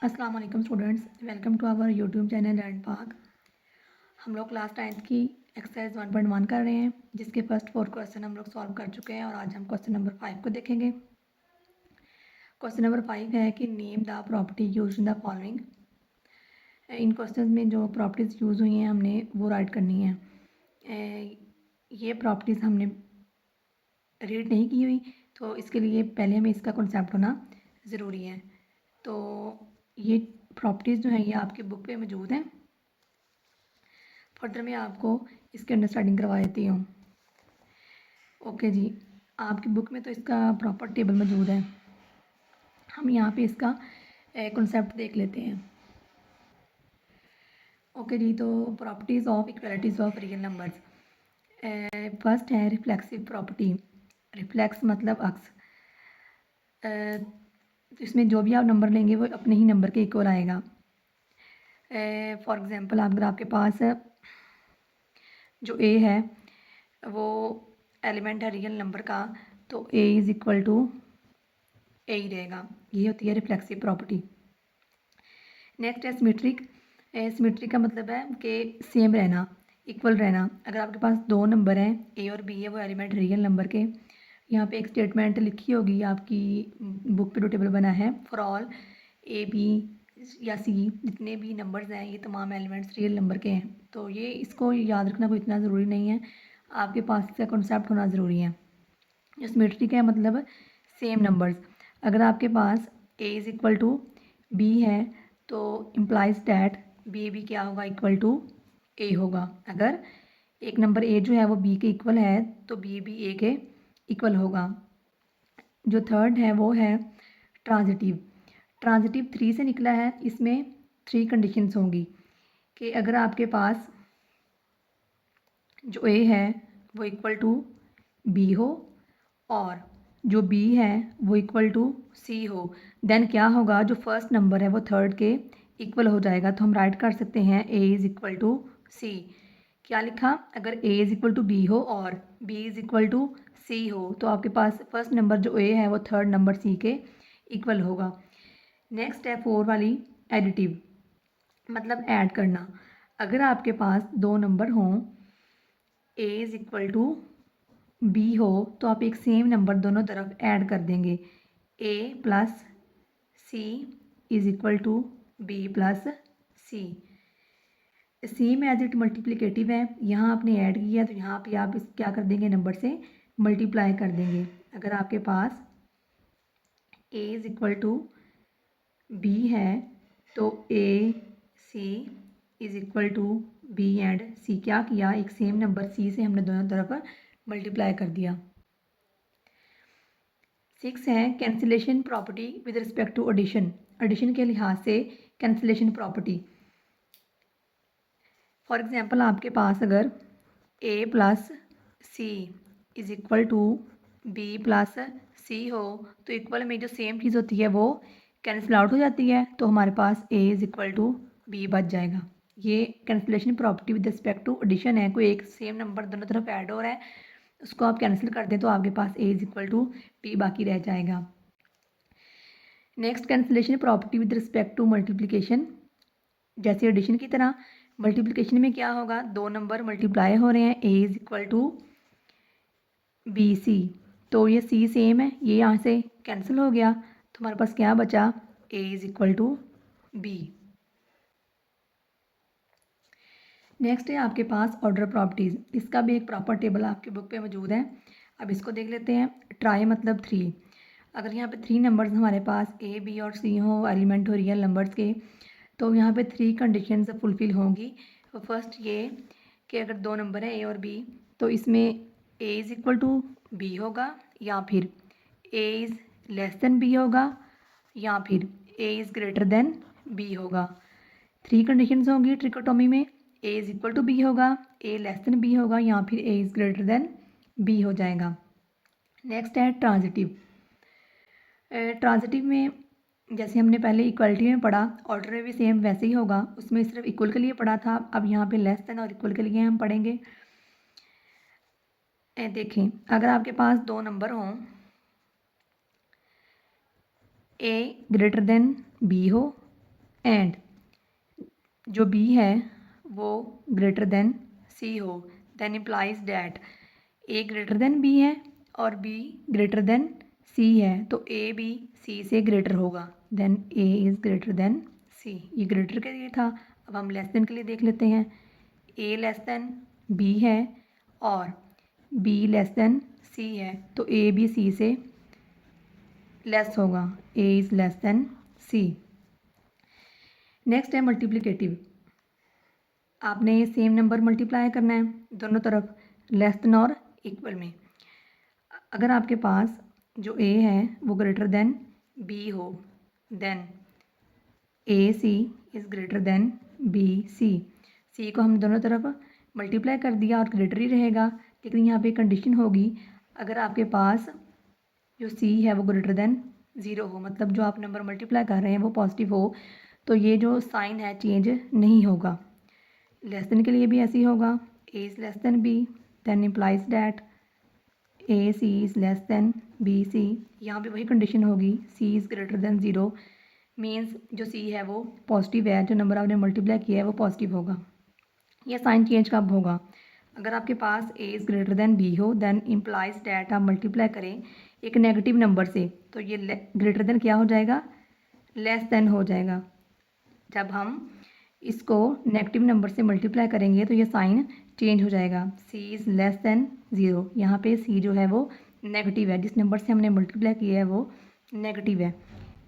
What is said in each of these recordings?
अस्सलाम वालेकुम students, welcome to our YouTube channel learn Pak. हम लोग क्लास 9th की एक्सरसाइज 1.1 कर रहे हैं, जिसके फर्स्ट 4 क्वेश्चन हम लोग सॉल्व कर चुके हैं और आज हम क्वेश्चन नंबर 5 को देखेंगे। क्वेश्चन नंबर 5 है कि name the property use in the following. In question में जो प्रॉपर्टीज़ यूज़ हुई हैं हमने वो राइट करनी है। ये प्रॉपर्टीज़ हमने रीड नहीं की हुई, तो इसके लिए पहले हमें इसका कॉन्सेप्ट होना ज़रूरी है। तो ये प्रॉपर्टीज़ जो हैं ये आपकी बुक पे मौजूद हैं। फर्दर मैं आपको इसकी अंडरस्टैंडिंग करवा देती हूँ। ओके जी, आपकी बुक में तो इसका प्रॉपर टेबल मौजूद है। हम यहाँ पे इसका कॉन्सेप्ट देख लेते हैं। ओके जी, तो properties of equalities of real numbers. First है रिफ्लेक्सिव प्रॉपर्टी। रिफ्लेक्स मतलब अक्स। तो इसमें जो भी आप नंबर लेंगे वो अपने ही नंबर के इक्वल आएगा। फॉर एग्ज़ाम्पल अगर आपके पास जो ए है वो एलिमेंट है रियल नंबर का, तो ए इज़ इक्वल टू ए ही रहेगा। ये होती है रिफ्लेक्सिव प्रॉपर्टी। नेक्स्ट है सिमेट्रिक। सिमेट्रिक का मतलब है कि सेम रहना, इक्वल रहना। अगर आपके पास दो नंबर हैं, ए और बी है, वो एलिमेंट रियल नंबर के, यहाँ पे एक स्टेटमेंट लिखी होगी आपकी बुक पे जो टेबल बना है, फॉर ऑल ए बी या सी जितने भी नंबर्स हैं ये तमाम एलिमेंट्स रियल नंबर के हैं। तो ये इसको याद रखना कोई इतना ज़रूरी नहीं है, आपके पास इसका कॉन्सेप्ट होना ज़रूरी है। जो सिमेट्रिक है मतलब सेम नंबर्स। अगर आपके पास A is equal to B है तो इम्प्लाइज डैट बी भी क्या होगा, इक्वल टू ए होगा। अगर एक नंबर ए जो है वो बी के इक्वल है तो बी भी ए के इक्वल होगा। जो थर्ड है वो है ट्रांजिटिव। ट्रांजिटिव 3 से निकला है, इसमें 3 कंडीशंस होंगी कि अगर आपके पास जो ए है वो इक्वल टू बी हो और जो बी है वो इक्वल टू सी हो, देन क्या होगा, जो फर्स्ट नंबर है वो थर्ड के इक्वल हो जाएगा। तो हम राइट कर सकते हैं A is equal to C. क्या लिखा, अगर A is equal to B हो और B is equal to C हो तो आपके पास फर्स्ट नंबर जो ए है वो थर्ड नंबर सी के इक्वल होगा। नेक्स्ट है 4 वाली, एडिटिव मतलब ऐड करना। अगर आपके पास दो नंबर हों, A is equal to B हो, तो आप एक सेम नंबर दोनों तरफ ऐड कर देंगे। A plus C is equal to B plus C. Same as it multiplicative है, यहाँ आपने ऐड किया तो यहाँ पे आप इस क्या कर देंगे, नंबर से मल्टीप्लाई कर देंगे। अगर आपके पास A is equal to B है तो A C is equal to B and C क्या किया, एक सेम नंबर सी से हमने दोनों तरफ मल्टीप्लाई कर दिया। 6 है cancellation property with respect to addition. Addition के लिहाज से कैंसिलेशन प्रॉपर्टी। फॉर एग्जांपल आपके पास अगर A plus C is equal to B plus C हो तो इक्वल में जो सेम चीज़ होती है वो कैंसिल आउट हो जाती है, तो हमारे पास A is equal to B बच जाएगा। ये cancellation property with respect to addition है। कोई एक सेम नंबर दोनों तरफ ऐड हो रहा है, उसको आप कैंसिल कर दें तो आपके पास A is equal to B बाकी रह जाएगा। Next cancellation property with respect to multiplication. जैसे एडिशन की तरह मल्टीप्लिकेशन में क्या होगा, दो नंबर मल्टीप्लाई हो रहे हैं, A is equal to B C, तो ये सी सेम है, ये यहाँ से कैंसिल हो गया, तो हमारे पास क्या बचा, A is equal to B. Next है आपके पास ऑर्डर प्रॉपर्टीज़। इसका भी एक प्रॉपर टेबल आपकी बुक पे मौजूद है, अब इसको देख लेते हैं। ट्राई मतलब 3। अगर यहाँ पे 3 नंबर्स हमारे पास ए बी और सी हो, एलिमेंट हो रियल नंबर्स के, तो यहाँ पे 3 कंडीशंस फुलफ़िल होंगी। तो फर्स्ट ये कि अगर दो नंबर है ए और बी तो इसमें A is equal to B होगा या फिर A is less than B होगा या फिर A is greater than B होगा। 3 कंडीशंस होंगी ट्रिकोटोमी में, A is equal to B होगा, ए लेस देन बी होगा या फिर A is greater than B हो जाएगा। नेक्स्ट है ट्रांजिटिव। ट्रांजिटिव में जैसे हमने पहले इक्वलिटी में पढ़ा, ऑर्डर में भी सेम वैसे ही होगा, उसमें सिर्फ इक्वल के लिए पढ़ा था, अब यहाँ पे लेस देन और इक्वल के लिए हम पढ़ेंगे। देखें, अगर आपके पास दो नंबर हों, ए ग्रेटर देन बी हो एंड जो बी है वो ग्रेटर देन सी हो, then implies that A greater than B है और बी ग्रेटर देन सी है, तो ए बी सी से ग्रेटर होगा, then A is greater than C. ये ग्रेटर के लिए था। अब हम लेस देन के लिए देख लेते हैं। ए लेस देन बी है और बी लेस देन सी है, तो ए बी सी से लेस होगा, A is less than C. Next है मल्टीप्लिकेटिव। आपने सेम नंबर मल्टीप्लाई करना है दोनों तरफ, लेस देन और इक्वल में। अगर आपके पास जो ए है वो ग्रेटर देन बी हो, then A C is greater than B C. C को हम दोनों तरफ मल्टीप्लाई कर दिया और ग्रेटर ही रहेगा, लेकिन यहाँ पे कंडीशन होगी अगर आपके पास जो सी है वो ग्रेटर देन ज़ीरो हो, मतलब जो आप नंबर मल्टीप्लाई कर रहे हैं वो पॉजिटिव हो, तो ये जो साइन है चेंज नहीं होगा। लेस देन के लिए भी ऐसे ही होगा, A is less than B, then implies that A C is less than B C. यहाँ पे वही कंडीशन होगी, C is greater than zero, means जो सी है वो पॉजिटिव है, जो नंबर आपने मल्टीप्लाई किया है वो पॉजिटिव होगा। यह साइन चेंज कब होगा? अगर आपके पास A is greater than B हो, देन इम्प्लाइज डैट आप मल्टीप्लाई करें एक नेगेटिव नंबर से, तो ये ग्रेटर देन क्या हो जाएगा? लेस देन हो जाएगा। जब हम इसको नेगेटिव नंबर से मल्टीप्लाई करेंगे तो ये साइन चेंज हो जाएगा, सी इज़ लेस देन ज़ीरो। यहाँ पे सी जो है वो नेगेटिव है, जिस नंबर से हमने मल्टीप्लाई किया है वो नेगेटिव है।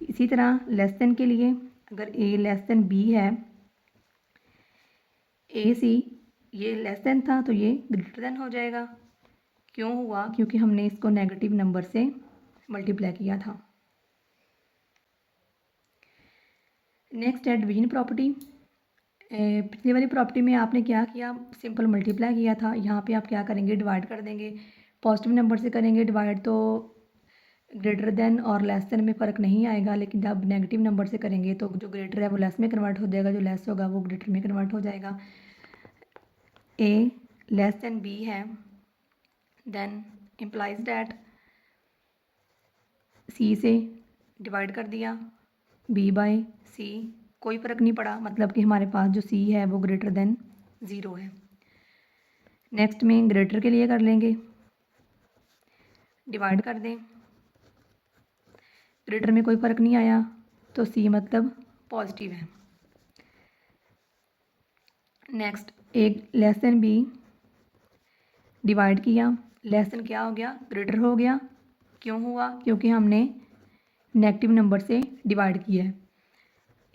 इसी तरह लेस देन के लिए अगर ए लेस देन बी है, ए सी ये लेस देन था तो ये ग्रेटर देन हो जाएगा। क्यों हुआ? क्योंकि हमने इसको नेगेटिव नंबर से मल्टीप्लाई किया था। नेक्स्ट है डिवीजन प्रॉपर्टी। पिछली वाली प्रॉपर्टी में आपने क्या किया? सिंपल मल्टीप्लाई किया था। यहाँ पे आप क्या करेंगे? डिवाइड कर देंगे। पॉजिटिव नंबर से करेंगे डिवाइड तो ग्रेटर देन और लेस देन में फ़र्क नहीं आएगा, लेकिन जब नेगेटिव नंबर से करेंगे तो जो ग्रेटर है वो लेस में कन्वर्ट हो जाएगा, जो लेस होगा वो ग्रेटर में कन्वर्ट हो जाएगा। ए लेस देन बी है, देन इम्प्लाइज डैट सी से डिवाइड कर दिया बी बाय सी, कोई फ़र्क नहीं पड़ा, मतलब कि हमारे पास जो सी है वो ग्रेटर देन ज़ीरो है। नेक्स्ट में ग्रेटर के लिए कर लेंगे, डिवाइड कर दें, ग्रेटर में कोई फ़र्क नहीं आया तो सी मतलब पॉजिटिव है। नेक्स्ट एक लेस देन बी, डिवाइड किया, लेस देन क्या हो गया? ग्रेटर हो गया। क्यों हुआ? क्योंकि हमने नेगेटिव नंबर से डिवाइड किया है।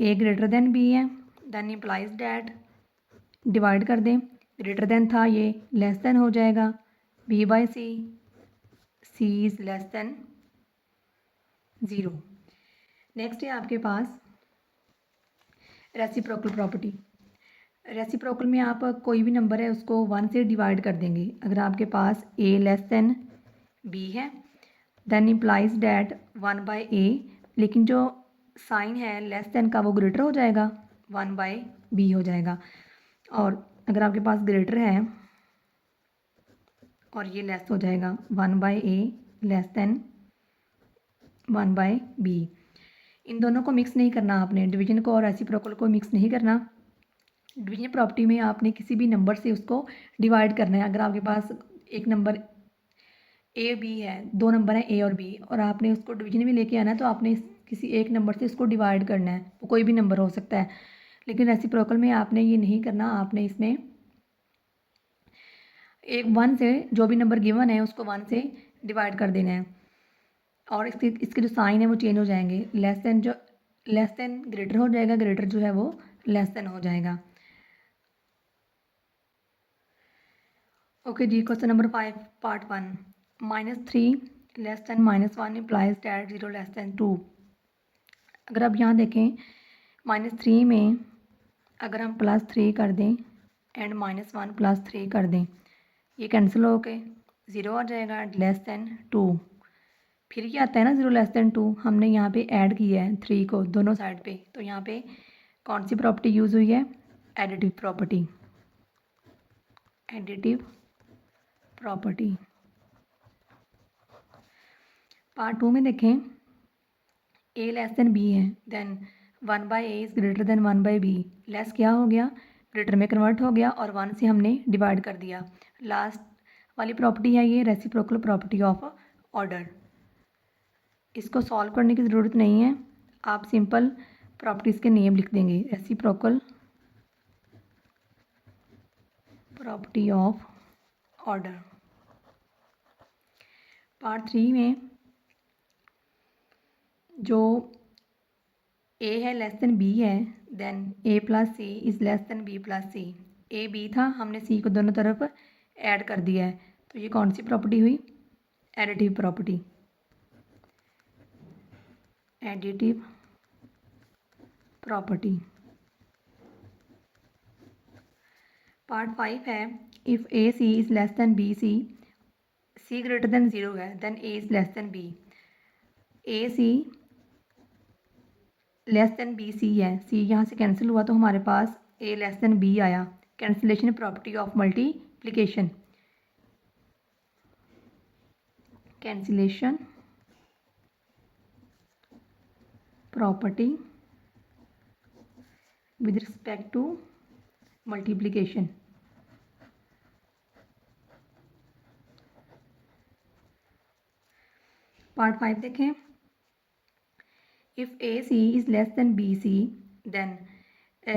ए ग्रेटर देन बी है, देन इम्प्लाइज डैट डिवाइड कर दें, ग्रेटर देन था ये लेस देन हो जाएगा, B by C, C is less than zero. Next है आपके पास रेसिप्रोकल प्रॉपर्टी। रेसिप्रोकल में आप कोई भी नंबर है उसको वन से डिवाइड कर देंगे। अगर आपके पास ए लेस देन बी है, then implies that one by A, लेकिन जो साइन है लेस देन का वो ग्रेटर हो जाएगा, वन बाय बी हो जाएगा। और अगर आपके पास ग्रेटर है और ये लेस हो जाएगा, one by A less than one by B. इन दोनों को मिक्स नहीं करना आपने, डिवीजन को और रेसिप्रोकल को मिक्स नहीं करना। डिवीजन प्रॉपर्टी में आपने किसी भी नंबर से उसको डिवाइड करना है। अगर आपके पास एक नंबर ए बी है, दो नंबर हैं ए और बी, और आपने उसको डिवीजन में लेके आना है तो आपने किसी एक नंबर से उसको डिवाइड करना है, वो कोई भी नंबर हो सकता है। लेकिन रेसिप्रोकल में आपने ये नहीं करना, आपने इसमें एक वन से जो भी नंबर गिवन है उसको वन से डिवाइड कर देना है, और इसके जो साइन है वो चेंज हो जाएंगे। लेस देन जो लेस देन ग्रेटर हो जाएगा, ग्रेटर जो है वो लेस देन हो जाएगा। ओके जी, question number 5 part 1, -3 less than -1 implies that 0 less than 2। अगर आप यहाँ देखें -3 में अगर हम +3 कर दें एंड -1 +3 कर दें, ये कैंसिल हो के 0 आ जाएगा एंड लेस देन 2। फिर ये आता है ना 0 लेस देन 2, हमने यहाँ पे ऐड किया है 3 को दोनों साइड पे, तो यहाँ पे कौन सी प्रॉपर्टी यूज़ हुई है? Additive property. Additive property. Part 2 में देखें ए लेस देन बी है, then 1/a is greater than 1/b, less क्या हो गया, ग्रेटर में कन्वर्ट हो गया और 1 से हमने डिवाइड कर दिया। लास्ट वाली प्रॉपर्टी है ये रेसिप्रोकल प्रॉपर्टी ऑफ ऑर्डर। इसको सॉल्व करने की ज़रूरत नहीं है, आप सिंपल प्रॉपर्टीज़ के नेम लिख देंगे। Reciprocal property of order. Part 3 में जो a है लेस देन b है, then a plus c is less than b plus c। a b था, हमने c को दोनों तरफ ऐड कर दिया है, तो ये कौन सी प्रॉपर्टी हुई, additive property. Additive property. Part 5 है if A C is less than B C, C greater than 0 है, then A is less than B. A C less than B C है, सी यहाँ से कैंसिल हुआ तो हमारे पास ए लेस देन बी आया। Cancellation property of multiplication. Cancellation property with respect to multiplication. Part 5 देखें। If A C is less than B C, then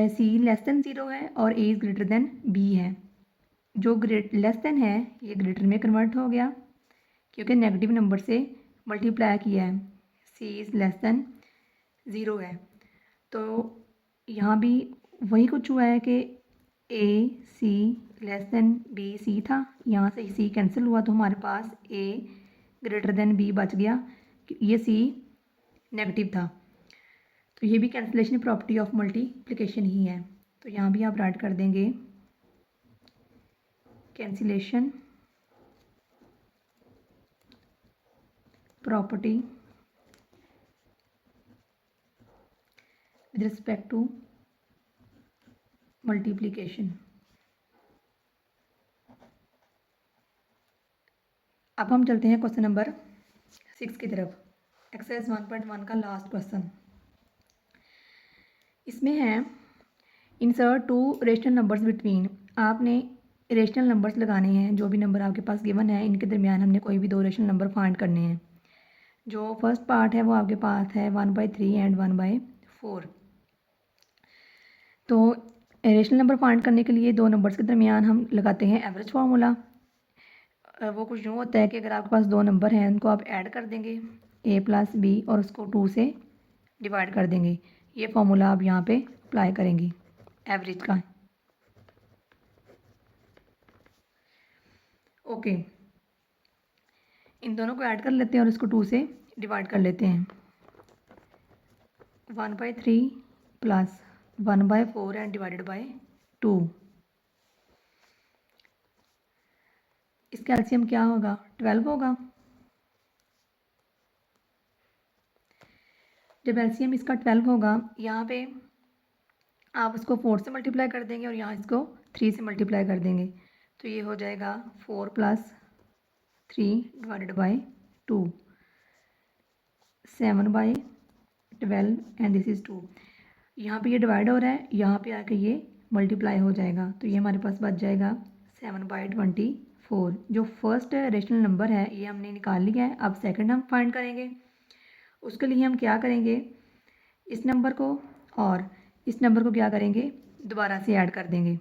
C less than 0 है और A is greater than B है। जो less than है ये greater में convert हो गया क्योंकि नेगेटिव नंबर से मल्टीप्लाई किया है। सी इज़ लेस देन 0 है, तो यहाँ भी वही कुछ हुआ है कि A C less than B C था, यहाँ से सी कैंसिल हुआ तो हमारे पास ए ग्रेटर देन बी बच गया, ये सी नेगेटिव था। तो ये भी कैंसिलेशन प्रॉपर्टी ऑफ मल्टीप्लिकेशन ही है, तो यहाँ भी आप राइट कर देंगे cancellation property with respect to multiplication. अब हम चलते हैं क्वेश्चन नंबर 6 की तरफ। एक्सरसाइज 1.1 का लास्ट क्वेश्चन। इसमें है इंसर्ट 2 रेशनल नंबर्स बिटवीन। आपने रेशनल नंबर्स लगाने हैं, जो भी नंबर आपके पास गिवन है इनके दरमियान हमने कोई भी 2 रेशनल नंबर फाइंड करने हैं। जो फर्स्ट पार्ट है वो आपके पास है 1/3 एंड 1/4। तो रेशनल नंबर फाइंड करने के लिए 2 नंबर्स के दरमियान हम लगाते हैं एवरेज फार्मूला। वो कुछ यूँ होता है कि अगर आपके पास 2 नंबर हैं उनको आप ऐड कर देंगे a प्लस बी और उसको 2 से डिवाइड कर देंगे। ये फार्मूला आप यहाँ पे अप्लाई करेंगी एवरेज का। ओके, इन दोनों को ऐड कर लेते हैं और इसको 2 से डिवाइड कर लेते हैं। 1/3 प्लस 1/4 एंड डिवाइडेड बाय 2। इसका एलसीएम क्या होगा, 12 होगा। जब एलसीएम इसका 12 होगा, यहाँ पे आप इसको 4 से मल्टीप्लाई कर देंगे और यहाँ इसको 3 से मल्टीप्लाई कर देंगे, तो ये हो जाएगा 4 + 3 divided by 2, 7/12 and this is 2। यहाँ पे ये डिवाइड हो रहा है, यहाँ पे आके ये मल्टीप्लाई हो जाएगा, तो ये हमारे पास बच जाएगा 7/24। जो फर्स्ट रेशनल नंबर है ये हमने निकाल लिया है। अब सेकंड हम फाइंड करेंगे। उसके लिए हम क्या करेंगे, इस नंबर को और इस नंबर को क्या करेंगे, दोबारा से ऐड कर देंगे।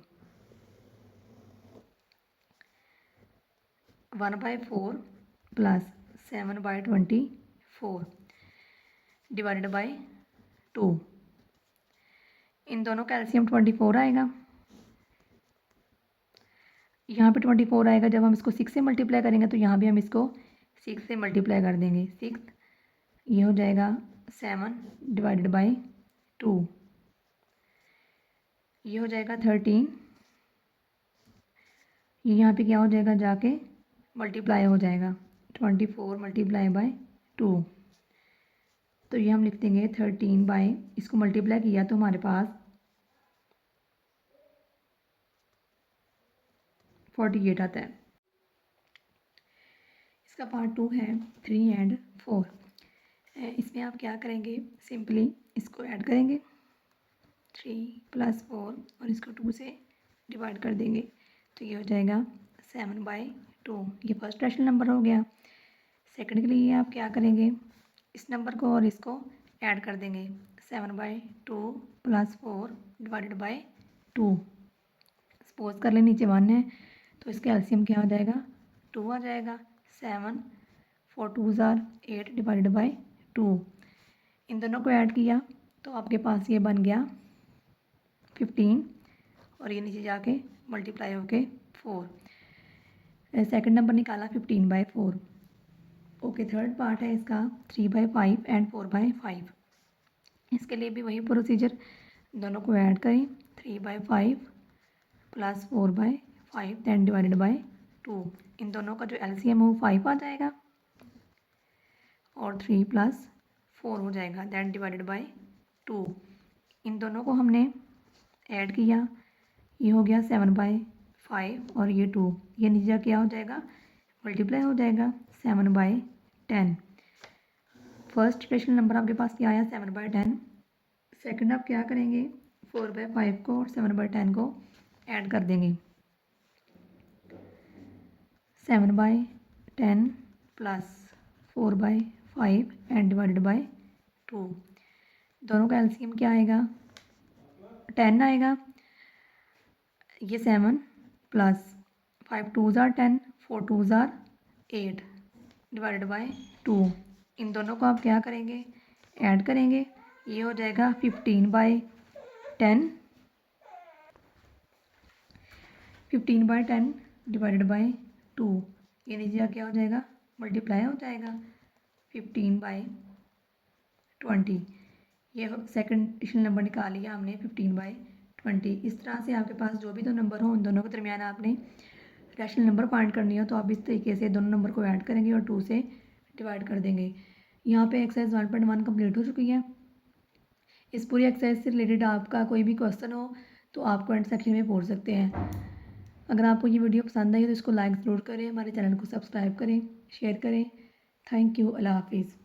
1/4 प्लस 7/24 डिवाइडेड बाय 2। इन दोनों का एलसीएम 24 आएगा। यहाँ पे 24 आएगा। जब हम इसको 6 से मल्टीप्लाई करेंगे तो यहाँ भी हम इसको 6 से मल्टीप्लाई कर देंगे। 6 ये हो जाएगा 7 डिवाइडेड बाय 2, ये हो जाएगा 13। ये यहाँ पे क्या हो जाएगा, जाके मल्टीप्लाई हो जाएगा 24 मल्टीप्लाई बाय 2, तो ये हम लिख देंगे 13 बाय, इसको मल्टीप्लाई किया तो हमारे पास 48 आता है। इसका पार्ट 2 है 3 एंड 4। इसमें आप क्या करेंगे, सिंपली इसको ऐड करेंगे। 3 + 4 और इसको 2 से डिवाइड कर देंगे तो ये हो जाएगा 7/2। ये फर्स्ट रैशनल नंबर हो गया। सेकंड के लिए आप क्या करेंगे, इस नंबर को और इसको ऐड कर देंगे। 7/2 + 4 / 2। सपोज कर लें नीचे 1 है तो इसका एलसीएम क्या हो जाएगा, 2 आ जाएगा। 7 4 2s are 8 / 2। इन दोनों को ऐड किया तो आपके पास ये बन गया 15 और ये नीचे जाके मल्टीप्लाई होके 4। सेकंड नंबर निकाला 15/4। ओके, थर्ड पार्ट है इसका 3/5 एंड 4/5। इसके लिए भी वही प्रोसीजर, दोनों को ऐड करें। 3/5 + 4/5 दैन डिवाइडेड बाय 2। इन दोनों का जो एलसीएम है वो 5 आ जाएगा और 3 + 4 हो जाएगा दैन डिवाइडेड बाय 2। इन दोनों को हमने ऐड किया, ये हो गया 7/5 और ये 2, ये नीचे क्या हो जाएगा, मल्टीप्लाई हो जाएगा 7/10। फर्स्ट रैशनल नंबर आपके पास क्या आया, 7/10। सेकंड आप क्या करेंगे, 4/5 को और 7/10 को ऐड कर देंगे। 7/10 + 4/5 एंड डिवाइडेड बाय 2। दोनों का एलसीएम क्या आएगा, 10 आएगा। ये 7 + 5 2s are 10, 4 2s are 8 divided by 2। इन दोनों को आप क्या करेंगे, ऐड करेंगे। ये हो जाएगा 15/10, 15/10 डिवाइडेड बाय 2। ये नीचे क्या हो जाएगा, मल्टीप्लाई हो जाएगा 15/20। ये सेकंड रैशनल नंबर निकाल लिया हमने 15/20। इस तरह से आपके पास जो भी दो नंबर हो उन दोनों के दरमियान आपने रैशनल नंबर फाइंड करनी हो तो आप इस तरीके से दोनों नंबर को ऐड करेंगे और 2 से डिवाइड कर देंगे। यहाँ पे एक्सरसाइज 1.1 कंप्लीट हो चुकी है। इस पूरी एक्सरसाइज से रिलेटेड आपका कोई भी क्वेश्चन हो तो आप कमेंट सेक्शन में पूछ सकते हैं। अगर आपको ये वीडियो पसंद आई तो इसको लाइक ज़रूर करें, हमारे चैनल को सब्सक्राइब करें, शेयर करें। थैंक यू, अल्लाह हाफिज़।